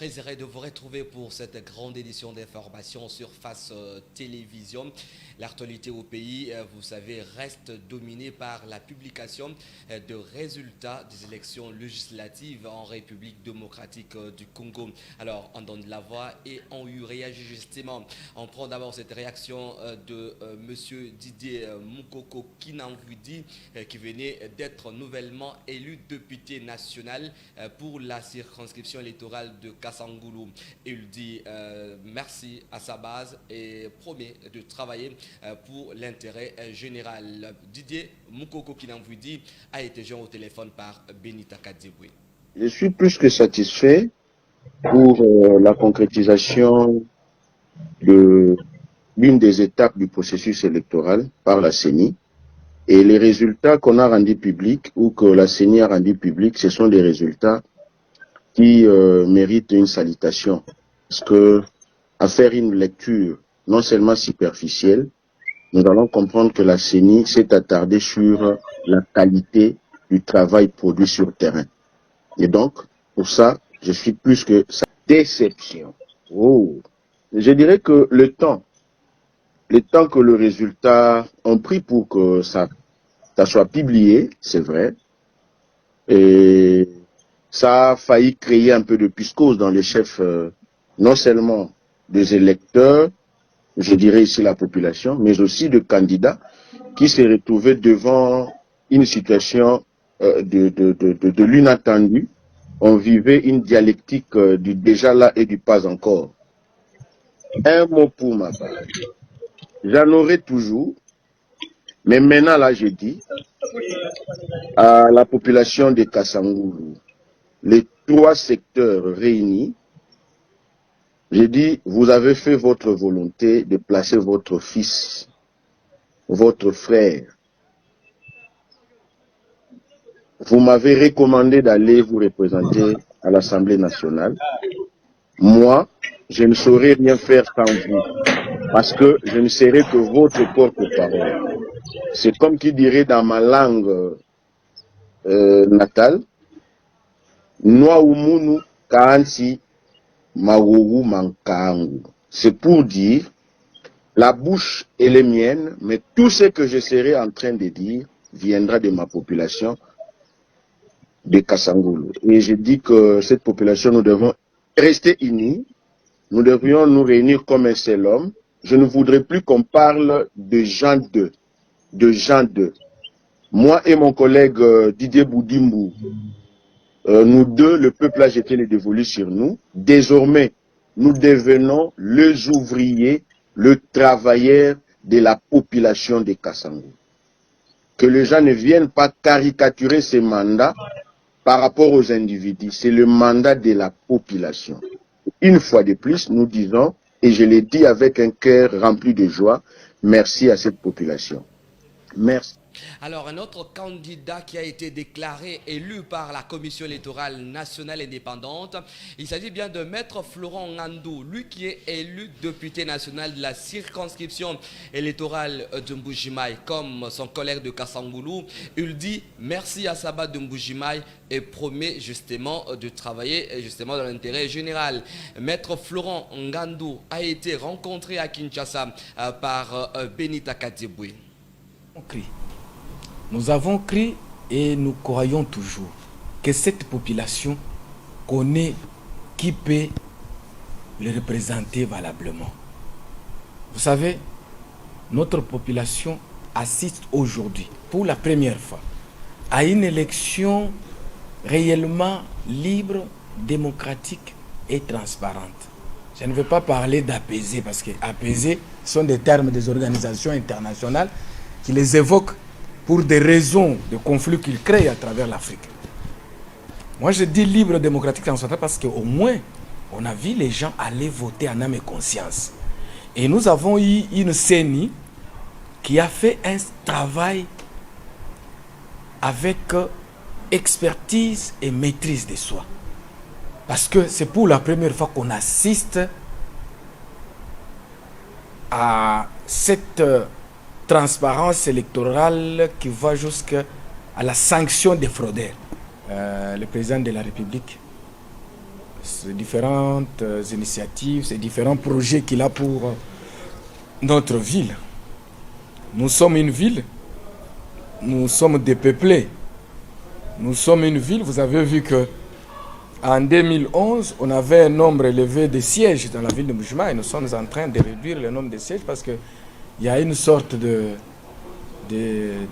plaisir de vous retrouver pour cette grande édition d'information sur Face Télévision. L'actualité au pays, vous savez, reste dominée par la publication de résultats des élections législatives en République démocratique du Congo. Alors, on donne la voix et on y réagit justement. On prend d'abord cette réaction de M. Didier Mukoko Kinanvudi, qui venait d'être nouvellement élu député national pour la circonscription électorale de Kassangoulou. Il dit merci à sa base et promet de travailler pour l'intérêt général. Didier Mukoko Kinanvudi a été joint au téléphone par Benita Kadibwe. Je suis plus que satisfait pour la concrétisation de l'une des étapes du processus électoral par la CENI. Et les résultats qu'on a rendus publics ou que la CENI a rendus publics, ce sont des résultats qui méritent une salutation. Parce que, à faire une lecture non seulement superficielle, nous allons comprendre que la CENI s'est attardée sur la qualité du travail produit sur le terrain. Et donc, pour ça, je suis plus que sa déception. Oh. Je dirais que le temps que le résultat ont pris pour que ça soit publié, c'est vrai, et ça a failli créer un peu de piscose dans les chefs, non seulement des électeurs, je dirais ici la population, mais aussi de candidats qui se retrouvaient devant une situation de l'inattendu. On vivait une dialectique du déjà là et du pas encore. Un mot pour ma part. J'en aurai toujours, mais maintenant là je dis à la population de Kassangoulou, les trois secteurs réunis, j'ai dit, vous avez fait votre volonté de placer votre fils, votre frère. Vous m'avez recommandé d'aller vous représenter à l'Assemblée nationale. Moi, je ne saurais rien faire sans vous, parce que je ne serai que votre porte-parole. C'est comme qui dirait dans ma langue natale, Noaumunu Kaansi Mawowu Mankangu. C'est pour dire, la bouche est les miennes, mais tout ce que je serai en train de dire viendra de ma population de Kassangoulou. Et je dis que cette population, nous devons rester unis, nous devrions nous réunir comme un seul homme. Je ne voudrais plus qu'on parle de gens d'eux, Moi et mon collègue Didier Boudimbu, nous deux, le peuple a jeté les dévolus sur nous. Désormais, nous devenons les ouvriers, le travailleur de la population de Kassangoulou. Que les gens ne viennent pas caricaturer ces mandats par rapport aux individus. C'est le mandat de la population. Une fois de plus, nous disons, et je l'ai dit avec un cœur rempli de joie, merci à cette population. Merci. Alors, un autre candidat qui a été déclaré élu par la Commission électorale nationale indépendante, il s'agit bien de Maître Florent Ngandou, lui qui est élu député national de la circonscription électorale de Mbujimaï, comme son collègue de Kassangoulou. Il dit merci à Saba de Mbujimaï et promet justement de travailler justement dans l'intérêt général. Maître Florent Ngandou a été rencontré à Kinshasa par Benita Kadibwe. Nous avons cru et nous croyons toujours que cette population connaît qui peut le représenter valablement. Vous savez, notre population assiste aujourd'hui, pour la première fois, à une élection réellement libre, démocratique et transparente. Je ne veux pas parler d'apaiser, parce que apaiser sont des termes des organisations internationales qui les évoquent pour des raisons de conflits qu'ils créent à travers l'Afrique. Moi, je dis libre, démocratique, transparent parce qu'au moins, on a vu les gens aller voter en âme et conscience. Et nous avons eu une CENI qui a fait un travail avec expertise et maîtrise de soi. Parce que c'est pour la première fois qu'on assiste à cette transparence électorale qui va jusqu'à la sanction des fraudeurs. Le président de la République ces différentes initiatives, ces différents projets qu'il a pour notre ville. Nous sommes une ville, nous sommes dépeuplés. Nous sommes une ville, vous avez vu que en 2011, on avait un nombre élevé de sièges dans la ville de Mbuji-Mayi et nous sommes en train de réduire le nombre de sièges parce qu'il y a une sorte de